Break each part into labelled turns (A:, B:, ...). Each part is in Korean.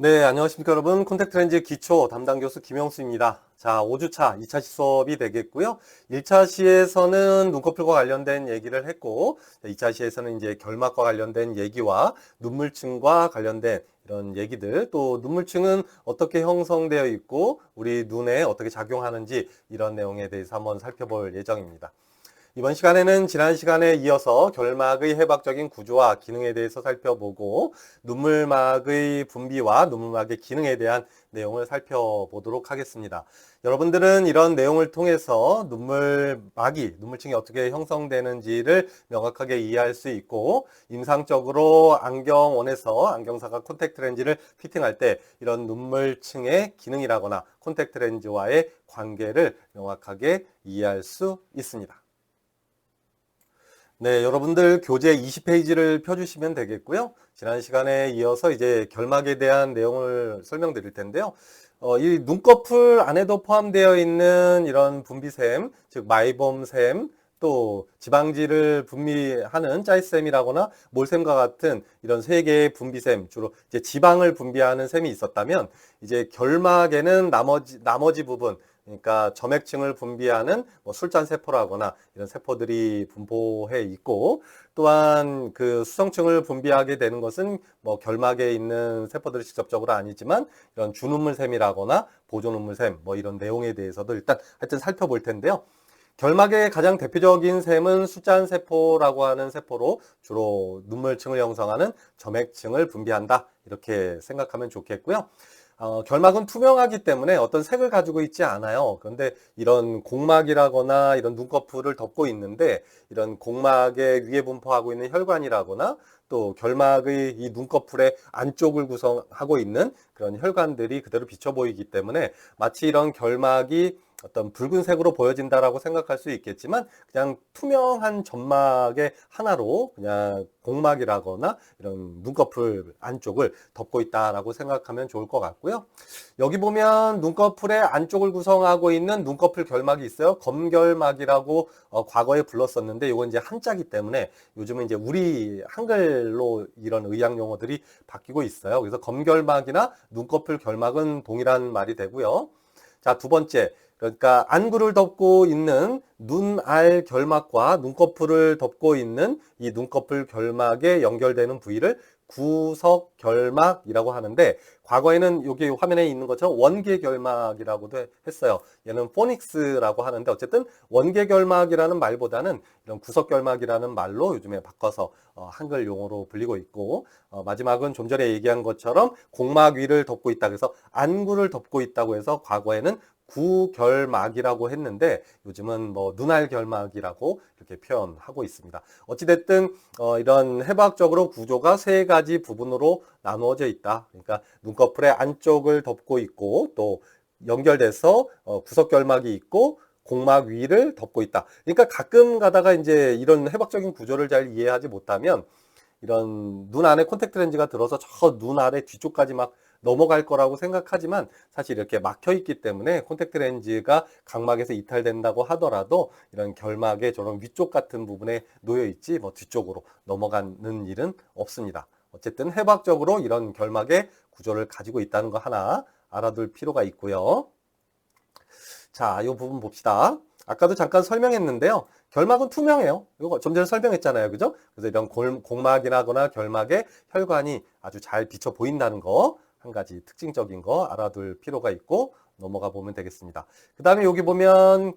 A: 네, 안녕하십니까 여러분. 콘택트렌즈 기초 담당 교수 김영수입니다. 자, 5주차 2차 시 수업이 되겠고요. 1차 시에서는 눈꺼풀과 관련된 얘기를 했고, 2차 시에서는 이제 결막과 관련된 얘기와 눈물층과 관련된 이런 얘기들, 또 눈물층은 어떻게 형성되어 있고, 우리 눈에 어떻게 작용하는지 이런 내용에 대해서 한번 살펴볼 예정입니다. 이번 시간에는 지난 시간에 이어서 결막의 해박적인 구조와 기능에 대해서 살펴보고 눈물막의 분비와 눈물막의 기능에 대한 내용을 살펴보도록 하겠습니다. 여러분들은 이런 내용을 통해서 눈물층이 어떻게 형성되는지를 명확하게 이해할 수 있고 임상적으로 안경원에서 안경사가 콘택트 렌즈를 피팅할 때 이런 눈물층의 기능이라거나 콘택트 렌즈와의 관계를 명확하게 이해할 수 있습니다. 네, 여러분들 교재 20페이지를 펴주시면 되겠고요. 지난 시간에 이어서 이제 결막에 대한 내용을 설명드릴 텐데요. 이 눈꺼풀 안에도 포함되어 있는 이런 분비샘, 즉 마이봄샘, 또 지방질을 분비하는 짜이샘이라거나 몰샘과 같은 이런 세 개의 분비샘, 주로 이제 지방을 분비하는 샘이 있었다면, 이제 결막에는 나머지 부분, 그러니까 점액층을 분비하는 술잔 세포라거나 이런 세포들이 분포해 있고, 또한 그 수성층을 분비하게 되는 것은 결막에 있는 세포들이 직접적으로 아니지만 이런 주눈물샘이라거나 보조눈물샘 이런 내용에 대해서도 일단 하여튼 살펴볼 텐데요. 결막의 가장 대표적인 샘은 숫잔 세포라고 하는 세포로 주로 눈물층을 형성하는 점액층을 분비한다, 이렇게 생각하면 좋겠고요. 결막은 투명하기 때문에 어떤 색을 가지고 있지 않아요. 그런데 이런 공막이라거나 이런 눈꺼풀을 덮고 있는데, 이런 공막의 위에 분포하고 있는 혈관이라거나 또 결막의 이 눈꺼풀의 안쪽을 구성하고 있는 그런 혈관들이 그대로 비쳐 보이기 때문에 마치 이런 결막이 어떤 붉은색으로 보여진다라고 생각할 수 있겠지만, 그냥 투명한 점막의 하나로 그냥 공막이라거나 이런 눈꺼풀 안쪽을 덮고 있다라고 생각하면 좋을 것 같고요. 여기 보면 눈꺼풀의 안쪽을 구성하고 있는 눈꺼풀 결막이 있어요. 검결막이라고 과거에 불렀었는데, 이건 이제 한자기 때문에 요즘은 이제 우리 한글로 이런 의학 용어들이 바뀌고 있어요. 그래서 검결막이나 눈꺼풀 결막은 동일한 말이 되고요. 자, 두 번째, 그러니까 안구를 덮고 있는 눈알 결막과 눈꺼풀을 덮고 있는 이 눈꺼풀 결막에 연결되는 부위를 구석결막이라고 하는데, 과거에는 여기 화면에 있는 것처럼 원계결막이라고도 했어요. 얘는 포닉스라고 하는데, 어쨌든 원계결막이라는 말보다는 이런 구석결막이라는 말로 요즘에 바꿔서 한글 용어로 불리고 있고, 마지막은 좀 전에 얘기한 것처럼 공막 위를 덮고 있다, 그래서 안구를 덮고 있다고 해서 과거에는 구결막이라고 했는데 요즘은 눈알결막이라고 이렇게 표현하고 있습니다. 어찌됐든 이런 해부학적으로 구조가 세 가지 부분으로 나누어져 있다. 그러니까 눈꺼풀의 안쪽을 덮고 있고, 또 연결돼서 구석결막이 있고 공막 위를 덮고 있다. 그러니까 가끔 가다가 이제 이런 해부학적인 구조를 잘 이해하지 못하면 이런 눈 안에 콘택트 렌즈가 들어서 저 눈 아래 뒤쪽까지 막 넘어갈 거라고 생각하지만, 사실 이렇게 막혀 있기 때문에 콘택트 렌즈가 각막에서 이탈된다고 하더라도 이런 결막의 저런 위쪽 같은 부분에 놓여 있지 뒤쪽으로 넘어가는 일은 없습니다. 어쨌든 해부학적으로 이런 결막의 구조를 가지고 있다는 거 하나 알아둘 필요가 있고요. 자, 이 부분 봅시다. 아까도 잠깐 설명했는데요. 결막은 투명해요. 이거 좀 전에 설명했잖아요. 그죠? 그래서 이런 공막이라거나 결막의 혈관이 아주 잘 비쳐 보인다는 거, 한 가지 특징적인 거 알아둘 필요가 있고 넘어가 보면 되겠습니다. 그 다음에 여기 보면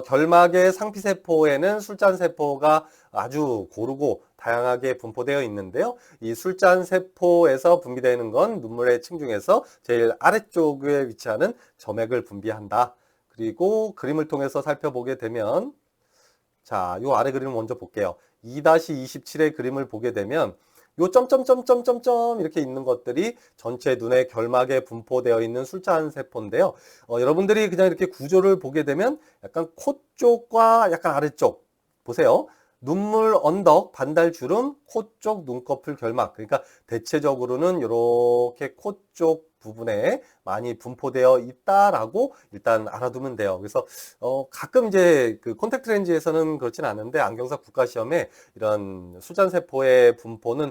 A: 결막의 상피세포에는 술잔세포가 아주 고르고 다양하게 분포되어 있는데요. 이 술잔세포에서 분비되는 건 눈물의 층 중에서 제일 아래쪽에 위치하는 점액을 분비한다. 그리고 그림을 통해서 살펴보게 되면, 자, 요 아래 그림을 먼저 볼게요. 2-27의 그림을 보게 되면 요 점점점점점점 이렇게 있는 것들이 전체 눈의 결막에 분포되어 있는 술잔 세포인데요. 여러분들이 그냥 이렇게 구조를 보게 되면 약간 코 쪽과 약간 아래쪽 보세요. 눈물 언덕, 반달주름, 코 쪽 눈꺼풀 결막. 그러니까 대체적으로는 이렇게 코 쪽 부분에 많이 분포되어 있다라고 일단 알아두면 돼요. 그래서 가끔 이제 그 콘택트 렌즈에서는 그렇진 않은데 안경사 국가시험에 이런 수잔세포의 분포는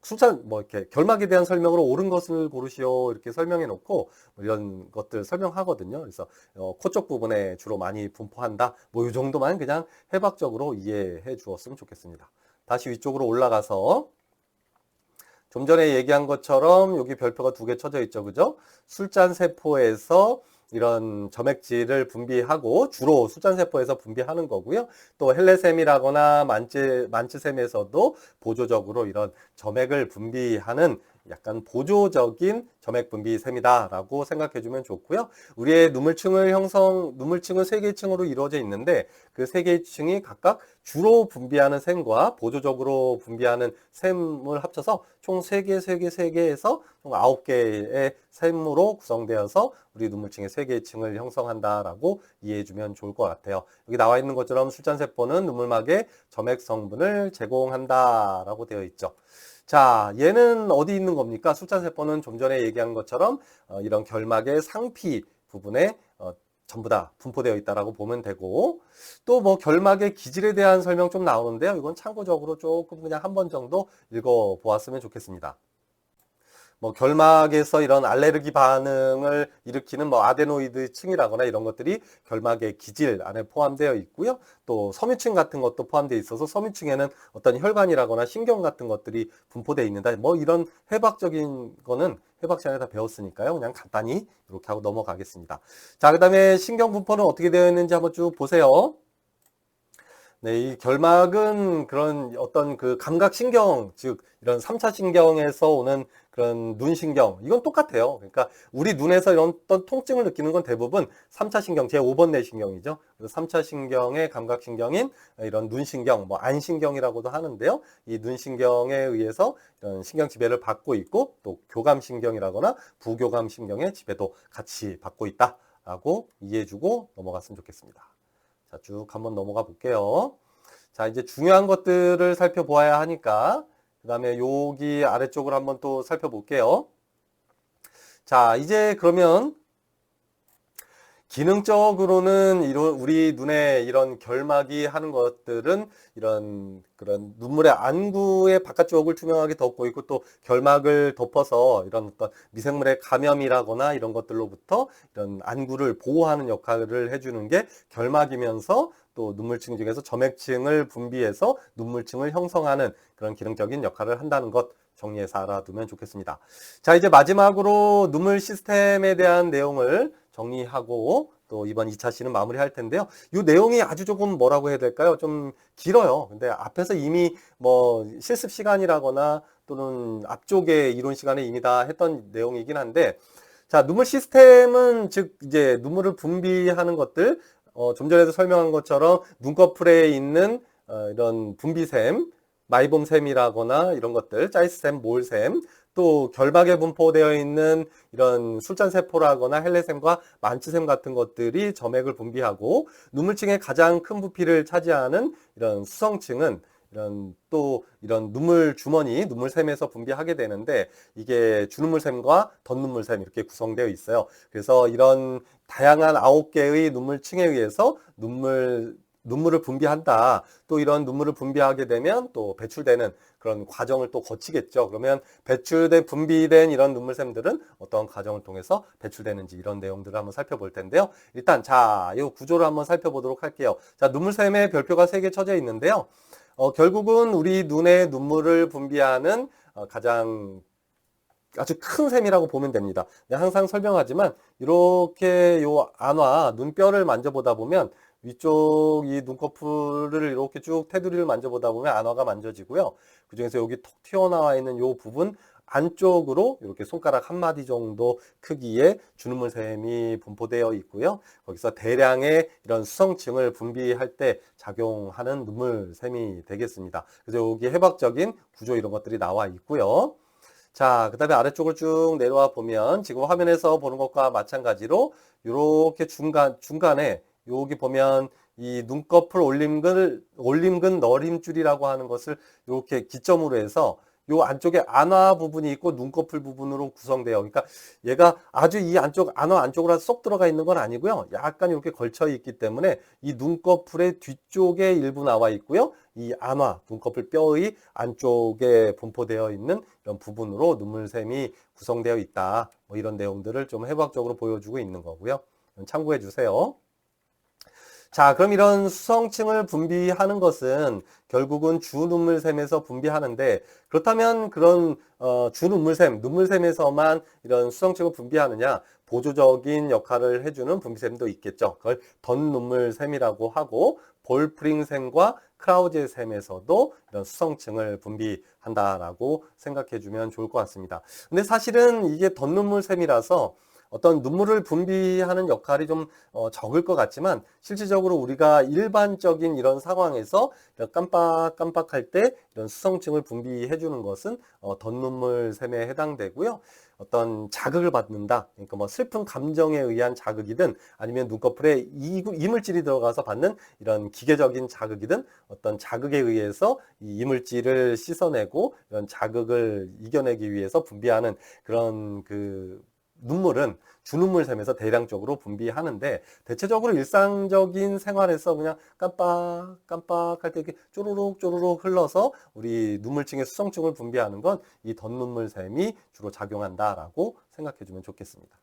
A: 술잔 뭐 이렇게 결막에 대한 설명으로 옳은 것을 고르시오 이렇게 설명해 놓고 뭐 이런 것들 설명하거든요. 그래서 코 쪽 부분에 주로 많이 분포한다. 뭐 이 정도만 그냥 해박적으로 이해해 주었으면 좋겠습니다. 다시 위쪽으로 올라가서 좀 전에 얘기한 것처럼 여기 별표가 두 개 쳐져 있죠. 그죠? 술잔 세포에서 이런 점액질을 분비하고 주로 술잔 세포에서 분비하는 거고요. 또 헬레셈이라거나 만츠셈에서도 보조적으로 이런 점액을 분비하는 약간 보조적인 점액 분비샘이다라고 생각해 주면 좋고요. 우리의 눈물층은 세 개의 층으로 이루어져 있는데 그 세 개의 층이 각각 주로 분비하는 샘과 보조적으로 분비하는 샘을 합쳐서 총 3개에서 총 9개의 샘으로 구성되어서 우리 눈물층의 3개의 층을 형성한다라고 이해해 주면 좋을 것 같아요. 여기 나와 있는 것처럼 술잔세포는 눈물막에 점액 성분을 제공한다라고 되어 있죠. 자, 얘는 어디 있는 겁니까? 술잔세포는 좀 전에 얘기한 것처럼 이런 결막의 상피 부분에 전부 다 분포되어 있다라고 보면 되고, 또 뭐 결막의 기질에 대한 설명 좀 나오는데요. 이건 참고적으로 조금 그냥 한 번 정도 읽어 보았으면 좋겠습니다. 뭐 결막에서 이런 알레르기 반응을 일으키는 뭐 아데노이드 층이라거나 이런 것들이 결막의 기질 안에 포함되어 있고요. 또 섬유층 같은 것도 포함되어 있어서 섬유층에는 어떤 혈관이라거나 신경 같은 것들이 분포되어 있는다. 뭐 이런 해박적인 거는 해박 시간에 다 배웠으니까요. 그냥 간단히 이렇게 하고 넘어가겠습니다. 자, 그다음에 신경 분포는 어떻게 되어 있는지 한번 쭉 보세요. 네, 이 결막은 그런 어떤 그 감각신경, 즉, 이런 3차 신경에서 오는 그런 눈신경, 이건 똑같아요. 그러니까 우리 눈에서 이런 어떤 통증을 느끼는 건 대부분 3차 신경, 제5번 뇌신경이죠. 그래서 3차 신경의 감각신경인 이런 눈신경, 뭐 안신경이라고도 하는데요. 이 눈신경에 의해서 이런 신경 지배를 받고 있고 또 교감신경이라거나 부교감신경의 지배도 같이 받고 있다라고 이해해주고 넘어갔으면 좋겠습니다. 자, 쭉 한번 넘어가 볼게요. 자, 이제 중요한 것들을 살펴보아야 하니까, 그 다음에 여기 아래쪽을 한번 또 살펴볼게요. 자, 이제 그러면 기능적으로는 우리 눈에 이런 결막이 하는 것들은 이런 그런 눈물의 안구의 바깥쪽을 투명하게 덮고 있고 또 결막을 덮어서 이런 어떤 미생물의 감염이라거나 이런 것들로부터 이런 안구를 보호하는 역할을 해주는 게 결막이면서 또 눈물층 중에서 점액층을 분비해서 눈물층을 형성하는 그런 기능적인 역할을 한다는 것 정리해서 알아두면 좋겠습니다. 자, 이제 마지막으로 눈물 시스템에 대한 내용을 정리하고 또 이번 2차 시는 마무리할 텐데요. 이 내용이 아주 조금 뭐라고 해야 될까요? 좀 길어요. 근데 앞에서 이미 뭐 실습 시간이라거나 또는 앞쪽에 이론 시간에 이미 다 했던 내용이긴 한데, 자, 눈물 시스템은 즉 이제 눈물을 분비하는 것들, 좀 전에도 설명한 것처럼 눈꺼풀에 있는 이런 분비샘, 마이봄샘이라거나 이런 것들, 짜이스샘, 몰샘, 또 결막에 분포되어 있는 이런 술잔세포라거나 헬레샘과 만츠샘 같은 것들이 점액을 분비하고 눈물층의 가장 큰 부피를 차지하는 이런 수성층은 이런 눈물 주머니, 눈물샘에서 분비하게 되는데 이게 주눈물샘과 덧눈물샘 이렇게 구성되어 있어요. 그래서 이런 다양한 9개의 눈물층에 의해서 눈물을 분비한다. 또 이런 눈물을 분비하게 되면 또 배출되는 그런 과정을 또 거치겠죠. 그러면 분비된 이런 눈물샘들은 어떤 과정을 통해서 배출되는지 이런 내용들을 한번 살펴볼 텐데요. 일단 자, 이 구조를 한번 살펴보도록 할게요. 자, 눈물샘의 별표가 3개 쳐져 있는데요. 결국은 우리 눈에 눈물을 분비하는 가장 아주 큰 샘이라고 보면 됩니다. 항상 설명하지만 이렇게 요 안화 눈뼈를 만져보다 보면 위쪽 이 눈꺼풀을 이렇게 쭉 테두리를 만져보다 보면 안화가 만져지고요. 그 중에서 여기 톡 튀어나와 있는 요 부분 안쪽으로 이렇게 손가락 한 마디 정도 크기의 주눈물샘이 분포되어 있고요. 거기서 대량의 이런 수성층을 분비할 때 작용하는 눈물샘이 되겠습니다. 그래서 여기 해박적인 구조 이런 것들이 나와 있고요. 자, 그 다음에 아래쪽을 쭉 내려와 보면 지금 화면에서 보는 것과 마찬가지로 이렇게 중간에 여기 보면 이 눈꺼풀 올림근 너림줄이라고 하는 것을 이렇게 기점으로 해서 요 안쪽에 안화 부분이 있고 눈꺼풀 부분으로 구성돼요. 그러니까 얘가 아주 이 안쪽 안화 안쪽으로 쏙 들어가 있는 건 아니고요. 약간 이렇게 걸쳐 있기 때문에 이 눈꺼풀의 뒤쪽에 일부 나와 있고요. 이 안화 눈꺼풀 뼈의 안쪽에 분포되어 있는 이런 부분으로 눈물샘이 구성되어 있다. 뭐 이런 내용들을 좀 해부학적으로 보여주고 있는 거고요. 참고해 주세요. 자, 그럼 이런 수성층을 분비하는 것은 결국은 주눈물샘에서 분비하는데, 그렇다면 그런 주눈물샘, 눈물샘에서만 이런 수성층을 분비하느냐? 보조적인 역할을 해주는 분비샘도 있겠죠. 그걸 덧눈물샘이라고 하고, 볼프링샘과 크라우제샘에서도 이런 수성층을 분비한다라고 생각해 주면 좋을 것 같습니다. 근데 사실은 이게 덧눈물샘이라서 어떤 눈물을 분비하는 역할이 좀 적을 것 같지만 실질적으로 우리가 일반적인 이런 상황에서 깜빡깜빡할 때 이런 수성층을 분비해 주는 것은 덧눈물샘에 해당되고요. 어떤 자극을 받는다. 그러니까 뭐 슬픈 감정에 의한 자극이든 아니면 눈꺼풀에 이물질이 들어가서 받는 이런 기계적인 자극이든 어떤 자극에 의해서 이 이물질을 씻어내고 이런 자극을 이겨내기 위해서 분비하는 그런 그 눈물은 주눈물샘에서 대량적으로 분비하는데 대체적으로 일상적인 생활에서 그냥 깜빡깜빡할 때 이렇게 쪼르륵 흘러서 우리 눈물층의 수성층을 분비하는 건 이 덧눈물샘이 주로 작용한다라고 생각해 주면 좋겠습니다.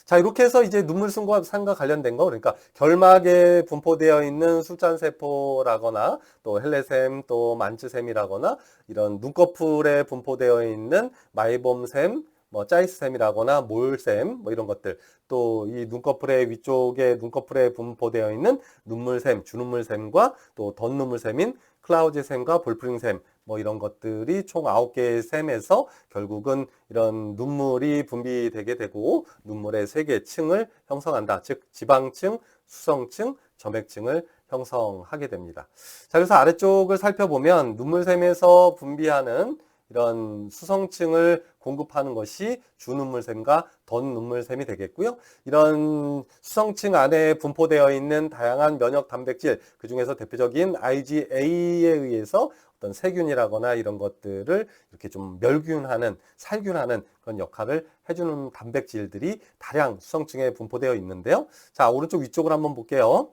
A: 자, 이렇게 해서 이제 눈물샘과 관련된 거, 그러니까 결막에 분포되어 있는 술잔세포라거나 또 헬레샘, 또 만츠샘이라거나 이런 눈꺼풀에 분포되어 있는 마이봄샘, 뭐 짜이스샘이라거나 몰샘 뭐 이런 것들, 또 이 눈꺼풀의 위쪽에 눈꺼풀에 분포되어 있는 눈물샘, 주눈물샘과 또 덧눈물샘인 클라우즈샘과 볼프링샘 뭐 이런 것들이 총 9개의 샘에서 결국은 이런 눈물이 분비되게 되고 눈물의 3개의 층을 형성한다. 즉 지방층, 수성층, 점액층을 형성하게 됩니다. 자, 그래서 아래쪽을 살펴보면 눈물샘에서 분비하는 이런 수성층을 공급하는 것이 주눈물샘과 덧눈물샘이 되겠고요. 이런 수성층 안에 분포되어 있는 다양한 면역 단백질, 그 중에서 대표적인 IgA에 의해서 어떤 세균이라거나 이런 것들을 이렇게 좀 멸균하는, 살균하는 그런 역할을 해주는 단백질들이 다량 수성층에 분포되어 있는데요. 자, 오른쪽 위쪽을 한번 볼게요.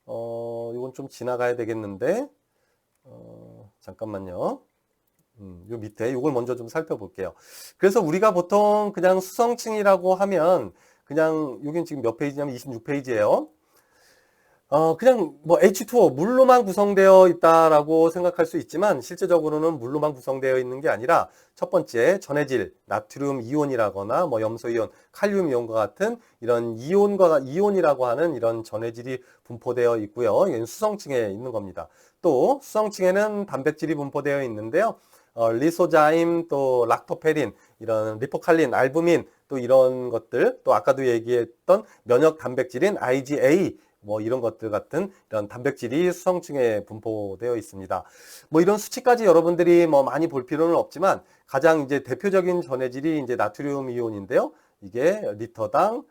A: 이건 좀 지나가야 되겠는데. 잠깐만요. 요 밑에 이걸 먼저 좀 살펴볼게요. 그래서 우리가 보통 그냥 수성층이라고 하면 그냥 여긴 지금 몇 페이지냐면 26페이지예요. 그냥 뭐 H2O 물로만 구성되어 있다라고 생각할 수 있지만 실제적으로는 물로만 구성되어 있는 게 아니라 첫 번째 전해질, 나트륨 이온이라거나 뭐 염소 이온, 칼륨 이온과 같은 이런 이온이라고 하는 이런 전해질이 분포되어 있고요. 이건 수성층에 있는 겁니다. 또 수성층에는 단백질이 분포되어 있는데요. 리소자임, 또 락토페린, 이런 리포칼린, 알부민, 또 이런 것들, 또 아까도 얘기했던 면역 단백질인 IgA, 뭐 이런 것들 같은 이런 단백질이 수성층에 분포되어 있습니다. 뭐 이런 수치까지 여러분들이 뭐 많이 볼 필요는 없지만 가장 이제 대표적인 전해질이 이제 나트륨 이온인데요. 이게 리터당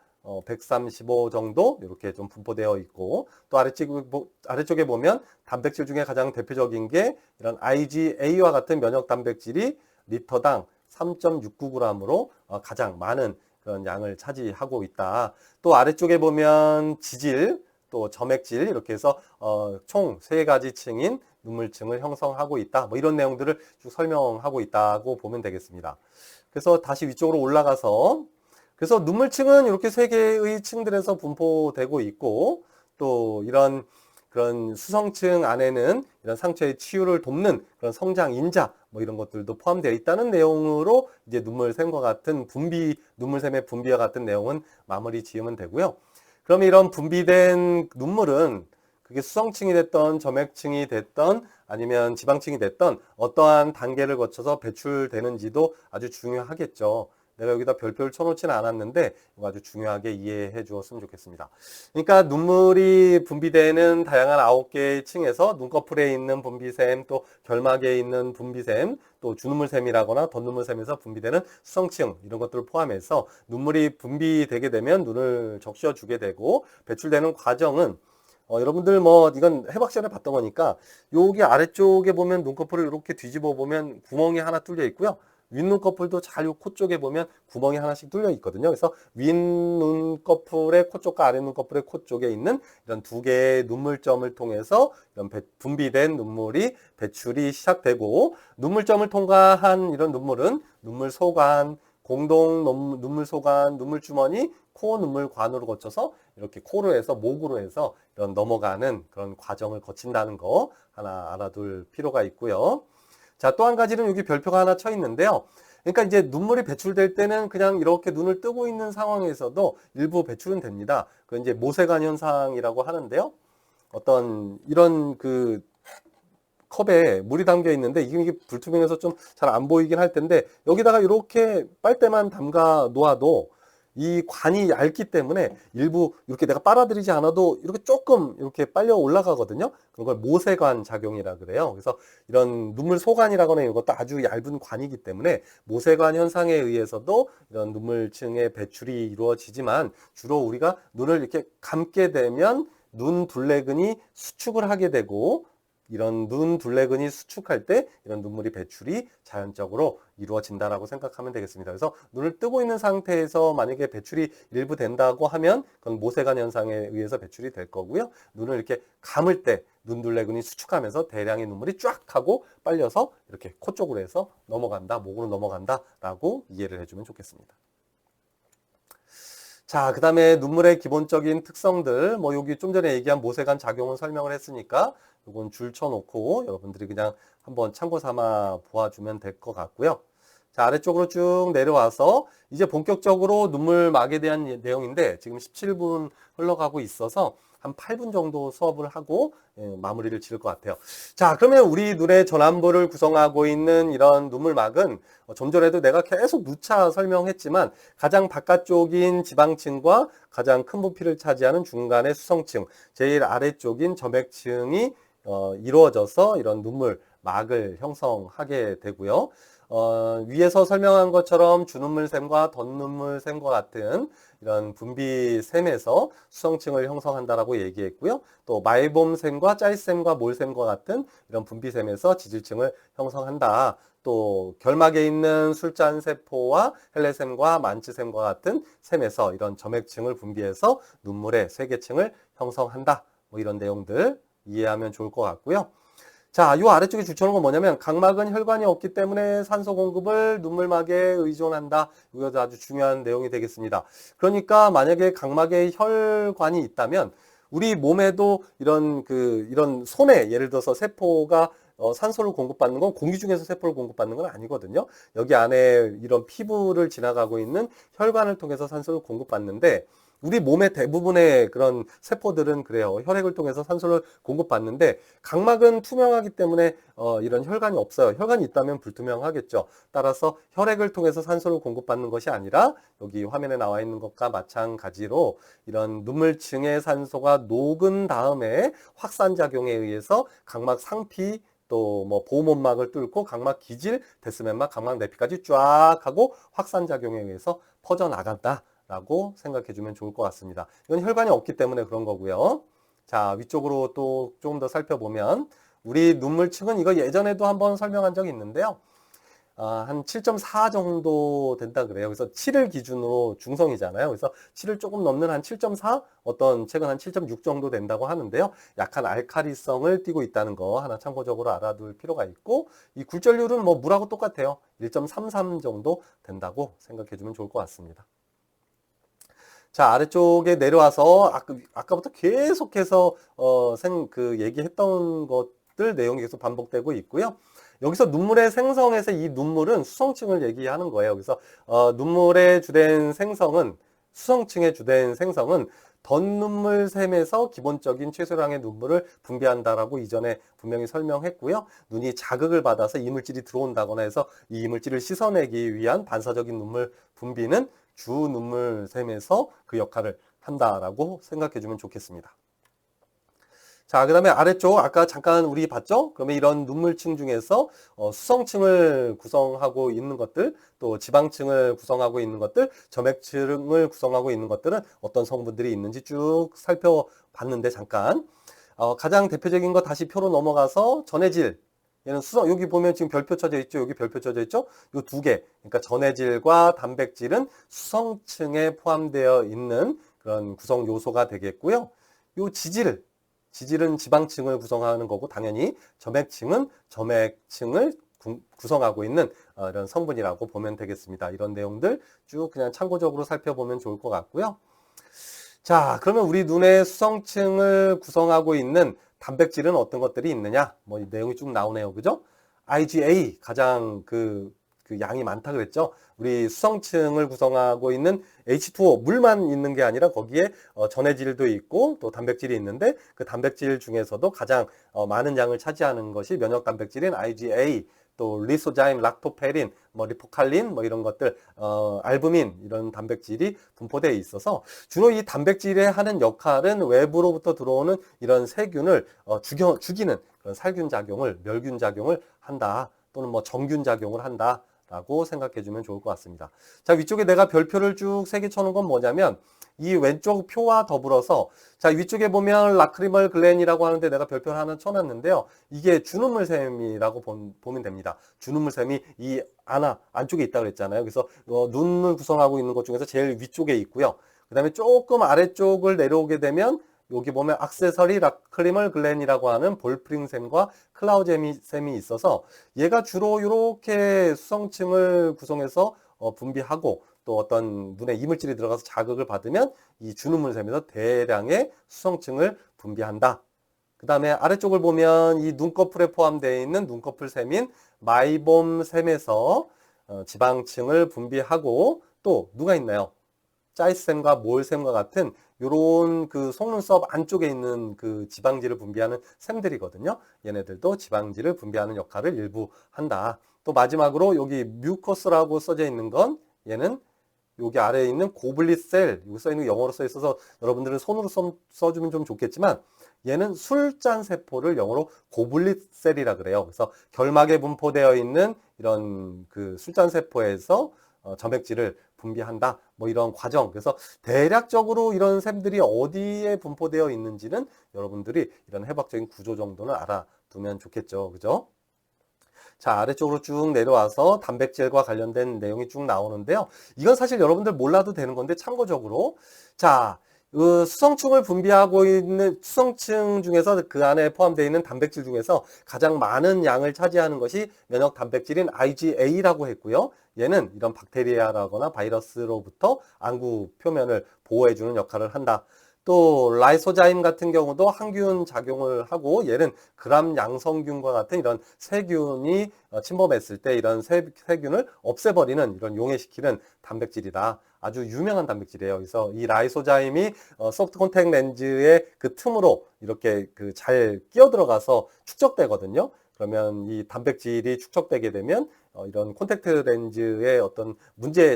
A: 135 정도 이렇게 좀 분포되어 있고, 또 아래쪽에 보면 단백질 중에 가장 대표적인 게 이런 IgA와 같은 면역 단백질이 리터당 3.69g으로 가장 많은 그런 양을 차지하고 있다. 또 아래쪽에 보면 지질, 또 점액질 이렇게 해서 총 3가지 층인 눈물층을 형성하고 있다. 뭐 이런 내용들을 쭉 설명하고 있다고 보면 되겠습니다. 그래서 다시 위쪽으로 올라가서 그래서 눈물층은 이렇게 3개의 층들에서 분포되고 있고, 또 이런 그런 수성층 안에는 이런 상처의 치유를 돕는 그런 성장 인자 뭐 이런 것들도 포함되어 있다는 내용으로 이제 눈물샘과 같은 눈물샘의 분비와 같은 내용은 마무리 지으면 되고요. 그럼 이런 분비된 눈물은 그게 수성층이 됐던 점액층이 됐던 아니면 지방층이 됐던 어떠한 단계를 거쳐서 배출되는지도 아주 중요하겠죠. 내가 여기다 별표를 쳐놓지는 않았는데 이거 아주 중요하게 이해해 주었으면 좋겠습니다. 그러니까 눈물이 분비되는 다양한 9개의 층에서 눈꺼풀에 있는 분비샘, 또 결막에 있는 분비샘, 또 주눈물샘이라거나 덧눈물샘에서 분비되는 수성층 이런 것들을 포함해서 눈물이 분비되게 되면 눈을 적셔주게 되고 배출되는 과정은 여러분들 뭐 이건 해박 시간에 봤던 거니까 여기 아래쪽에 보면 눈꺼풀을 이렇게 뒤집어 보면 구멍이 하나 뚫려 있고요. 윗눈꺼풀도 잘 요 코 쪽에 보면 구멍이 하나씩 뚫려 있거든요. 그래서 윗눈꺼풀의 코 쪽과 아랫눈꺼풀의 코 쪽에 있는 이런 두 개의 눈물점을 통해서 이런 분비된 눈물이 배출이 시작되고, 눈물점을 통과한 이런 눈물은 눈물소관, 공동 눈물소관, 눈물주머니, 코 눈물관으로 거쳐서 이렇게 코로 해서 목으로 해서 이런 넘어가는 그런 과정을 거친다는 거 하나 알아둘 필요가 있고요. 자, 또 한 가지는 여기 별표가 하나 쳐 있는데요. 그러니까 이제 눈물이 배출될 때는 그냥 이렇게 눈을 뜨고 있는 상황에서도 일부 배출은 됩니다. 그 이제 모세관 현상이라고 하는데요. 어떤 이런 그 컵에 물이 담겨 있는데 이게 불투명해서 좀 잘 안 보이긴 할 텐데, 여기다가 이렇게 빨대만 담가 놓아도 이 관이 얇기 때문에 일부 이렇게 내가 빨아들이지 않아도 이렇게 조금 이렇게 빨려 올라가거든요. 그런 걸 모세관 작용이라 그래요. 그래서 이런 눈물 소관이라거나 이것도 아주 얇은 관이기 때문에 모세관 현상에 의해서도 이런 눈물층의 배출이 이루어지지만, 주로 우리가 눈을 이렇게 감게 되면 눈 둘레근이 수축을 하게 되고, 이런 눈 둘레근이 수축할 때 이런 눈물이 배출이 자연적으로 이루어진다라고 생각하면 되겠습니다. 그래서 눈을 뜨고 있는 상태에서 만약에 배출이 일부 된다고 하면 그건 모세관 현상에 의해서 배출이 될 거고요. 눈을 이렇게 감을 때 눈 둘레근이 수축하면서 대량의 눈물이 쫙 하고 빨려서 이렇게 코 쪽으로 해서 넘어간다, 목으로 넘어간다라고 이해를 해주면 좋겠습니다. 자, 그 다음에 눈물의 기본적인 특성들, 뭐 여기 좀 전에 얘기한 모세관 작용은 설명을 했으니까 이건 줄 쳐놓고 여러분들이 그냥 한번 참고 삼아 보아주면 될 것 같고요. 자, 아래쪽으로 쭉 내려와서 이제 본격적으로 눈물막에 대한 내용인데, 지금 17분 흘러가고 있어서 한 8분 정도 수업을 하고 마무리를 지을 것 같아요. 자, 그러면 우리 눈의 전완부를 구성하고 있는 이런 눈물막은 좀 전에도 내가 계속 누차 설명했지만, 가장 바깥쪽인 지방층과 가장 큰 부피를 차지하는 중간의 수성층, 제일 아래쪽인 점액층이 이루어져서 이런 눈물막을 형성하게 되고요. 위에서 설명한 것처럼 주눈물샘과 덧눈물샘과 같은 이런 분비샘에서 수성층을 형성한다라고 얘기했고요. 또 말봄샘과 짤샘과 몰샘과 같은 이런 분비샘에서 지질층을 형성한다. 또 결막에 있는 술잔세포와 헬레샘과 만치샘과 같은 샘에서 이런 점액층을 분비해서 눈물의 쇄계층을 형성한다. 뭐 이런 내용들 이해하면 좋을 것 같고요. 자, 이 아래쪽에 줄쳐놓은 건 뭐냐면, 각막은 혈관이 없기 때문에 산소 공급을 눈물막에 의존한다. 이것도 아주 중요한 내용이 되겠습니다. 그러니까 만약에 각막에 혈관이 있다면 우리 몸에도 이런 손에 예를 들어서 세포가 산소를 공급받는 건 공기 중에서 세포를 공급받는 건 아니거든요. 여기 안에 이런 피부를 지나가고 있는 혈관을 통해서 산소를 공급받는데, 우리 몸의 대부분의 그런 세포들은 그래요. 혈액을 통해서 산소를 공급받는데, 각막은 투명하기 때문에 이런 혈관이 없어요. 혈관이 있다면 불투명하겠죠. 따라서 혈액을 통해서 산소를 공급받는 것이 아니라 여기 화면에 나와 있는 것과 마찬가지로 이런 눈물층의 산소가 녹은 다음에 확산작용에 의해서 각막 상피, 또 뭐 보호막을 뚫고 각막 기질, 데스맨막, 각막 내피까지 쫙 하고 확산작용에 의해서 퍼져나간다 라고 생각해 주면 좋을 것 같습니다. 이건 혈관이 없기 때문에 그런 거고요. 자, 위쪽으로 또 조금 더 살펴보면, 우리 눈물층은 이거 예전에도 한번 설명한 적이 있는데요. 한 7.4 정도 된다 그래요. 그래서 7을 기준으로 중성이잖아요. 그래서 7을 조금 넘는 한 7.4, 어떤 책은 한 7.6 정도 된다고 하는데요. 약한 알카리성을 띠고 있다는 거 하나 참고적으로 알아둘 필요가 있고, 이 굴절률은 뭐 물하고 똑같아요. 1.33 정도 된다고 생각해 주면 좋을 것 같습니다. 자, 아래쪽에 내려와서 아까부터 계속해서 얘기했던 것들 내용이 계속 반복되고 있고요. 여기서 눈물의 생성에서 이 눈물은 수성층을 얘기하는 거예요. 그래서 눈물의 주된 생성은, 수성층의 주된 생성은 덧눈물샘에서 기본적인 최소량의 눈물을 분비한다라고 이전에 분명히 설명했고요. 눈이 자극을 받아서 이물질이 들어온다거나 해서 이 이물질을 씻어내기 위한 반사적인 눈물 분비는 주 눈물샘에서 그 역할을 한다라고 생각해 주면 좋겠습니다. 자, 그 다음에 아래쪽 아까 잠깐 우리 봤죠? 그러면 이런 눈물층 중에서 수성층을 구성하고 있는 것들, 또 지방층을 구성하고 있는 것들, 점액층을 구성하고 있는 것들은 어떤 성분들이 있는지 쭉 살펴봤는데, 잠깐 가장 대표적인 거 다시 표로 넘어가서 전해질. 얘는 수성, 여기 보면 지금 별표 쳐져 있죠? 여기 별표 쳐져 있죠? 요 두 개. 그러니까 전해질과 단백질은 수성층에 포함되어 있는 그런 구성 요소가 되겠고요. 요 지질은 지방층을 구성하는 거고, 당연히 점액층은 점액층을 구성하고 있는 이런 성분이라고 보면 되겠습니다. 이런 내용들 쭉 그냥 참고적으로 살펴보면 좋을 것 같고요. 자, 그러면 우리 눈의 수성층을 구성하고 있는 단백질은 어떤 것들이 있느냐? 뭐 이 내용이 쭉 나오네요. 그죠? IgA 가장 그 양이 많다 그랬죠? 우리 수성층을 구성하고 있는 H2O, 물만 있는 게 아니라 거기에 전해질도 있고 또 단백질이 있는데 그 단백질 중에서도 가장 많은 양을 차지하는 것이 면역 단백질인 IgA, 또 리소자임, 락토페린, 뭐 리포칼린, 뭐 이런 것들, 알부민 이런 단백질이 분포되어 있어서 주로 이 단백질이 하는 역할은 외부로부터 들어오는 이런 세균을 죽이는 그런 살균 작용을, 멸균 작용을 한다, 또는 뭐 정균 작용을 한다. 라고 생각해 주면 좋을 것 같습니다. 자, 위쪽에 내가 별표를 쭉 3개 쳐놓은 건 뭐냐면 이 왼쪽 표와 더불어서 자, 위쪽에 보면 라크리멀 글랜이라고 하는데 내가 별표를 하나 쳐놨는데요. 이게 주눈물샘이라고 보면 됩니다. 주눈물샘이 이 안쪽에 있다고 그랬잖아요. 그래서 눈을 구성하고 있는 것 중에서 제일 위쪽에 있고요. 그 다음에 조금 아래쪽을 내려오게 되면 여기 보면 액세서리 라크리멀 글랜이라고 하는 볼프링샘과 클라우잼이 있어서 얘가 주로 이렇게 수성층을 구성해서 분비하고 또 어떤 눈에 이물질이 들어가서 자극을 받으면 이 주눈물샘에서 대량의 수성층을 분비한다. 그 다음에 아래쪽을 보면 이 눈꺼풀에 포함되어 있는 눈꺼풀샘인 마이봄샘에서 지방층을 분비하고 또 누가 있나요? 짜이샘과 몰샘과 같은 요런 그 속눈썹 안쪽에 있는 그 지방질을 분비하는 샘들이거든요. 얘네들도 지방질을 분비하는 역할을 일부 한다. 또 마지막으로 여기 뮤커스라고 써져 있는 건 얘는 여기 아래에 있는 고블릿셀, 여기 써 있는 영어로 써 있어서 여러분들은 손으로 써주면 좀 좋겠지만 얘는 술잔 세포를 영어로 고블릿셀이라 그래요. 그래서 결막에 분포되어 있는 이런 그 술잔 세포에서 점액질을 분비한다. 뭐 이런 과정. 그래서 대략적으로 이런 샘들이 어디에 분포되어 있는지는 여러분들이 이런 해부학적인 구조 정도는 알아두면 좋겠죠. 그죠? 자, 아래쪽으로 쭉 내려와서 단백질과 관련된 내용이 쭉 나오는데요. 이건 사실 여러분들 몰라도 되는 건데 참고적으로 자, 수성층을 분비하고 있는 수성층 중에서 그 안에 포함되어 있는 단백질 중에서 가장 많은 양을 차지하는 것이 면역 단백질인 IgA라고 했고요. 얘는 이런 박테리아라거나 바이러스로부터 안구 표면을 보호해주는 역할을 한다. 또 라이소자임 같은 경우도 항균 작용을 하고 얘는 그람 양성균과 같은 이런 세균이 침범했을 때 이런 세균을 없애버리는 이런 용해시키는 단백질이다. 아주 유명한 단백질이에요. 그래서 이 라이소자임이 소프트 콘택 렌즈의 그 틈으로 이렇게 그 잘 끼어 들어가서 축적되거든요. 그러면 이 단백질이 축적되게 되면 이런 콘택트 렌즈의 어떤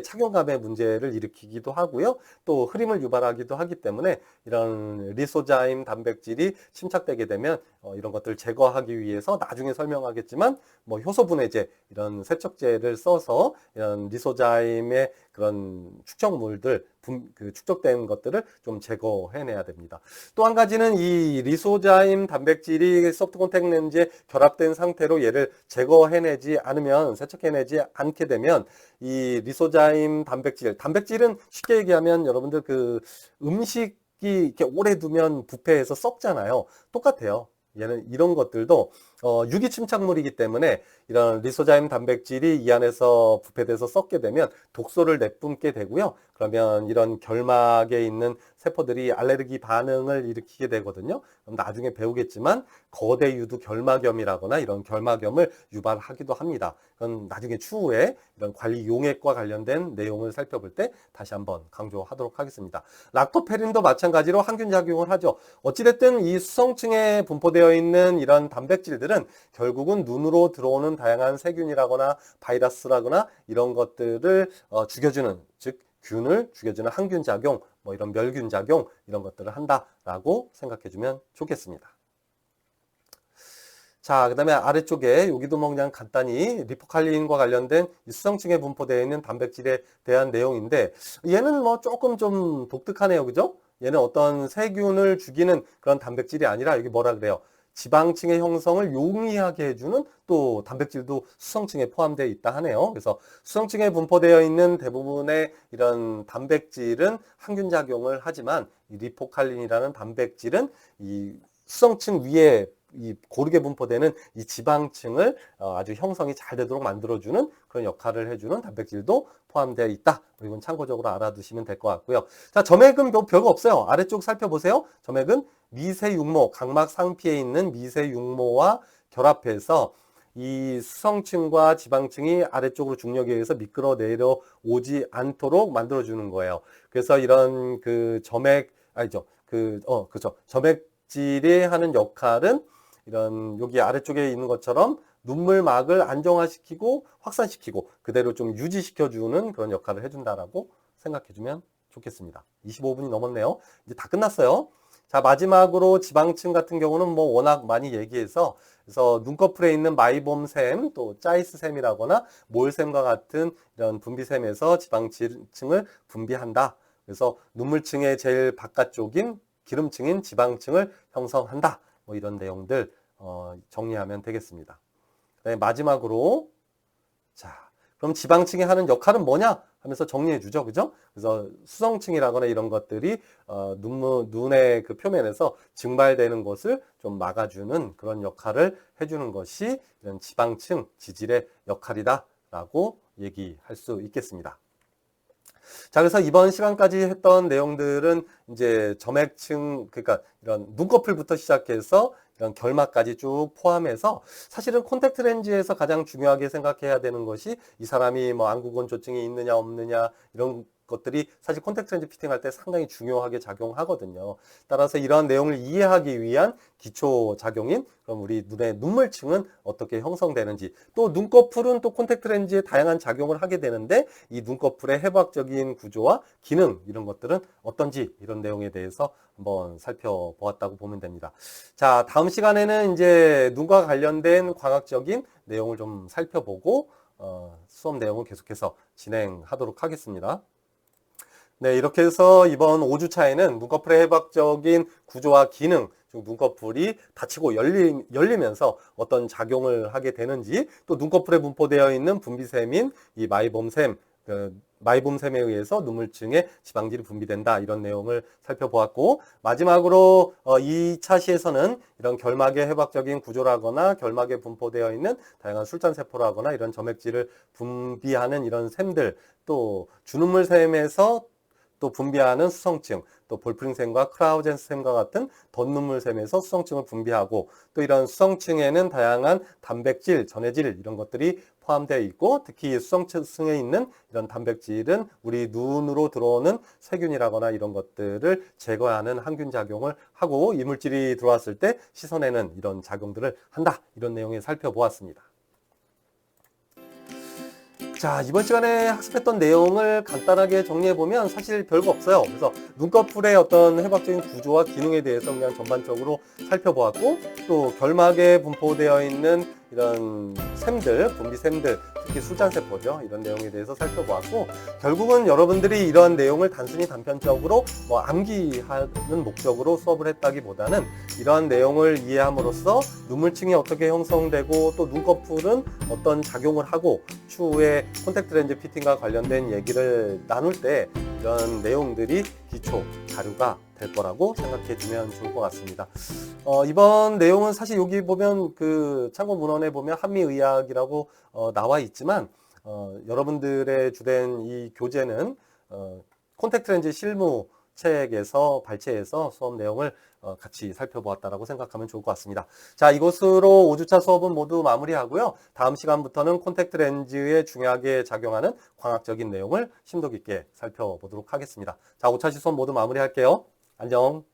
A: 착용감의 문제를 일으키기도 하고요. 또 흐림을 유발하기도 하기 때문에 이런 리소자임 단백질이 침착되게 되면 이런 것들을 제거하기 위해서 나중에 설명하겠지만 뭐 효소 분해제 이런 세척제를 써서 이런 리소자임의 그런 축적물들 축적된 것들을 좀 제거해내야 됩니다. 또 한 가지는 이 리소자임 단백질이 소프트 콘택 렌즈에 결합된 상태로 얘를 제거해내지 않으면 세척해내지 않게 되면 이 리소자임 단백질은 쉽게 얘기하면 여러분들 그 음식이 이렇게 오래 두면 부패해서 썩잖아요. 똑같아요. 얘는 이런 것들도 유기 침착물이기 때문에 이런 리소자임 단백질이 이 안에서 부패돼서 썩게 되면 독소를 내뿜게 되고요. 그러면 이런 결막에 있는 세포들이 알레르기 반응을 일으키게 되거든요. 그럼 나중에 배우겠지만 거대 유두 결막염이라거나 이런 결막염을 유발하기도 합니다. 그건 나중에 추후에 이런 관리 용액과 관련된 내용을 살펴볼 때 다시 한번 강조하도록 하겠습니다. 락토페린도 마찬가지로 항균 작용을 하죠. 어찌됐든 이 수성층에 분포되어 있는 이런 단백질들은 결국은 눈으로 들어오는 다양한 세균이라거나 바이러스라거나 이런 것들을 죽여주는, 즉 균을 죽여주는 항균 작용, 뭐 이런 멸균 작용 이런 것들을 한다라고 생각해주면 좋겠습니다. 자, 그 다음에 아래쪽에 여기도 뭐 그냥 간단히 리포칼린과 관련된 수성층에 분포되어 있는 단백질에 대한 내용인데 얘는 뭐 조금 좀 독특하네요. 그죠? 얘는 어떤 세균을 죽이는 그런 단백질이 아니라 여기 뭐라 그래요? 지방층의 형성을 용이하게 해주는 또 단백질도 수성층에 포함되어 있다 하네요. 그래서 수성층에 분포되어 있는 대부분의 이런 단백질은 항균 작용을 하지만 이 리포칼린이라는 단백질은 이 수성층 위에 이 고르게 분포되는 이 지방층을 아주 형성이 잘 되도록 만들어주는 그런 역할을 해주는 단백질도 포함되어 있다. 이건 참고적으로 알아두시면 될 것 같고요. 자, 점액은 별거 없어요. 아래쪽 살펴보세요. 점액은 미세육모, 각막 상피에 있는 미세육모와 결합해서 이 수성층과 지방층이 아래쪽으로 중력에 의해서 미끄러 내려오지 않도록 만들어주는 거예요. 그래서 이런 그 점액, 아니죠. 그죠. 점액질이 하는 역할은 이런 여기 아래쪽에 있는 것처럼 눈물막을 안정화시키고 확산시키고 그대로 좀 유지시켜주는 그런 역할을 해준다라고 생각해주면 좋겠습니다. 25분이 넘었네요. 이제 다 끝났어요. 자, 마지막으로 지방층 같은 경우는 뭐 워낙 많이 얘기해서 그래서 눈꺼풀에 있는 마이봄샘 또 짜이스샘이라거나 몰샘과 같은 이런 분비샘에서 지방층을 분비한다. 그래서 눈물층의 제일 바깥쪽인 기름층인 지방층을 형성한다. 뭐 이런 내용들 정리하면 되겠습니다. 네, 마지막으로 자, 그럼 지방층이 하는 역할은 뭐냐 하면서 정리해 주죠. 그죠? 그래서 수성층이라거나 이런 것들이 눈의 그 표면에서 증발되는 것을 좀 막아주는 그런 역할을 해주는 것이 이런 지방층 지질의 역할이다라고 얘기할 수 있겠습니다. 자, 그래서 이번 시간까지 했던 내용들은 이제 점액층, 그러니까 이런 눈꺼풀부터 시작해서 이런 결막까지 쭉 포함해서 사실은 콘택트 렌즈에서 가장 중요하게 생각해야 되는 것이 이 사람이 뭐 안구건조증이 있느냐 없느냐 이런 것들이 사실 콘택트 렌즈 피팅할 때 상당히 중요하게 작용하거든요. 따라서 이러한 내용을 이해하기 위한 기초 작용인 그럼 우리 눈의 눈물층은 어떻게 형성되는지 또 눈꺼풀은 또 콘택트 렌즈에 다양한 작용을 하게 되는데 이 눈꺼풀의 해부학적인 구조와 기능 이런 것들은 어떤지 이런 내용에 대해서 한번 살펴보았다고 보면 됩니다. 자, 다음 시간에는 이제 눈과 관련된 과학적인 내용을 좀 살펴보고 수업 내용을 계속해서 진행하도록 하겠습니다. 네, 이렇게 해서 이번 5주차에는 눈꺼풀의 해부학적인 구조와 기능, 즉 눈꺼풀이 닫히고 열리면서 어떤 작용을 하게 되는지, 또 눈꺼풀에 분포되어 있는 분비샘인 이 마이봄샘, 마이봄샘에 의해서 눈물층에 지방질이 분비된다 이런 내용을 살펴보았고, 마지막으로 2차 시에서는 이런 결막의 해부학적인 구조라거나 결막에 분포되어 있는 다양한 술잔세포라거나 이런 점액질을 분비하는 이런 샘들, 또 주눈물샘에서 또 분비하는 수성층, 또 볼프링샘과 크라우젠스샘과 같은 덧눈물샘에서 수성층을 분비하고 또 이런 수성층에는 다양한 단백질, 전해질 이런 것들이 포함되어 있고 특히 수성층에 있는 이런 단백질은 우리 눈으로 들어오는 세균이라거나 이런 것들을 제거하는 항균 작용을 하고 이물질이 들어왔을 때 씻어내는 이런 작용들을 한다. 이런 내용을 살펴보았습니다. 자, 이번 시간에 학습했던 내용을 간단하게 정리해보면 사실 별거 없어요. 그래서 눈꺼풀의 어떤 해부학적인 구조와 기능에 대해서 그냥 전반적으로 살펴보았고 또 결막에 분포되어 있는 이런 샘들, 분비샘들, 특히 술잔세포죠. 이런 내용에 대해서 살펴보았고 결국은 여러분들이 이런 내용을 단순히 단편적으로 뭐 암기하는 목적으로 수업을 했다기보다는 이러한 내용을 이해함으로써 눈물층이 어떻게 형성되고 또 눈꺼풀은 어떤 작용을 하고 추후에 콘택트 렌즈 피팅과 관련된 얘기를 나눌 때 이런 내용들이 기초 자료가 될 거라고 생각해 주면 좋을 것 같습니다. 이번 내용은 사실 여기 보면 그 참고 문헌에 보면 한미의학이라고 나와 있지만 여러분들의 주된 이 교재는 콘택트 렌즈 실무 책에서 발췌해서 수업 내용을 같이 살펴보았다라고 생각하면 좋을 것 같습니다. 자, 이것으로 5주차 수업은 모두 마무리하고요. 다음 시간부터는 콘택트 렌즈에 중요하게 작용하는 광학적인 내용을 심도 깊게 살펴보도록 하겠습니다. 자, 5차 수업 모두 마무리할게요. 안녕.